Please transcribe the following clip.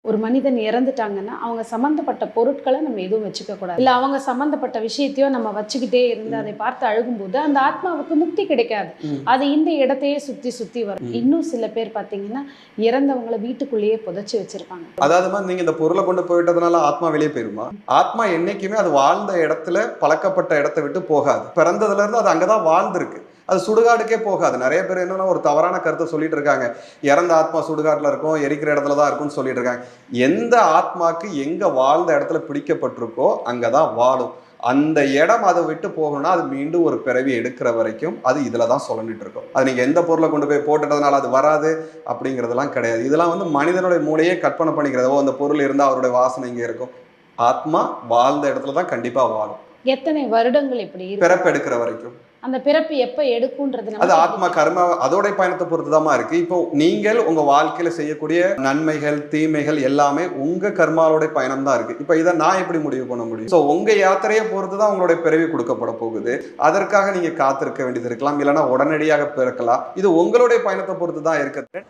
ஒரு மனிதன் இறந்துட்டாங்கன்னா அவங்க சம்மந்தப்பட்ட பொருட்களை நம்ம எதுவும் வச்சுக்க கூடாது. இல்லை அவங்க சம்மந்தப்பட்ட விஷயத்தையோ நம்ம வச்சுக்கிட்டே இருந்து அதை பார்த்து அழுகும்போது அந்த ஆத்மாவுக்கு முக்தி கிடைக்காது. அது இந்த இடத்தையே சுற்றி சுற்றி வரும். இன்னும் சில பேர் பார்த்தீங்கன்னா இறந்தவங்களை வீட்டுக்குள்ளேயே புதைச்சி வச்சிருப்பாங்க. அதாவது நீங்க இந்த பொருளை கொண்டு போயிட்டதுனால ஆத்மா வெளியே போயிருமா? ஆத்மா என்னைக்குமே அது வாழ்ந்த இடத்துல பழக்கப்பட்ட இடத்தை விட்டு போகாது. பிறந்ததுல இருந்து அது அங்கதான் வாழ்ந்திருக்கு. அது சுடுகாடுக்கே போகாது. நிறைய பேர் என்னன்னா ஒரு தவறான கருத்தை சொல்லிட்டு இருக்காங்க. இறந்த ஆத்மா சுடுகாட்டுல இருக்கும், எரிக்கிற இடத்துல தான் இருக்கும்னு சொல்லிட்டு இருக்காங்க. எந்த ஆத்மாக்கு எங்க வாழ்ந்த இடத்துல பிடிக்கப்பட்டிருக்கோ அங்கதான் வாழும். அந்த இடம் அதை விட்டு போகணும்னா அது மீண்டும் ஒரு பிறவி எடுக்கிற வரைக்கும் அது இதுல தான் சொல்லிட்டு இருக்கும். அது நீங்க எந்த பொருளை கொண்டு போய் போட்டுட்டதுனால அது வராது அப்படிங்கிறதுலாம் கிடையாது. இதெல்லாம் மனிதனுடைய மூளையே கற்பனை பண்ணிக்கிறதோ அந்த பொருள் இருந்தா அவருடைய வாசனை இங்க இருக்கும். ஆத்மா வாழ்ந்த இடத்துல தான் கண்டிப்பா வாழும். எத்தனை வருடங்கள் இப்படி பிறப்பு எடுக்கிற வரைக்கும். அந்த பிறப்பு எப்ப எடுக்கும்ன்றது அது ஆத்மா கர்ம அதோட பயணத்தை பொறுத்துதான் இருக்கு. இப்போ நீங்கள் உங்க வாழ்க்கையில செய்யக்கூடிய நன்மைகள் தீமைகள் எல்லாமே உங்க கர்மாவோட பயணம் தான் இருக்கு. இப்ப இதை நான் எப்படி முடிவு பண்ண முடியும்? சோ உங்க யாத்திரையை பொறுத்துதான் உங்களுடைய பிறவி கொடுக்கப்பட போகுது. அதற்காக நீங்க காத்திருக்க வேண்டியது இருக்கலாம், இல்லைன்னா உடனடியாக பிறக்கலாம். இது உங்களுடைய பயணத்தை பொறுத்து தான் இருக்கு.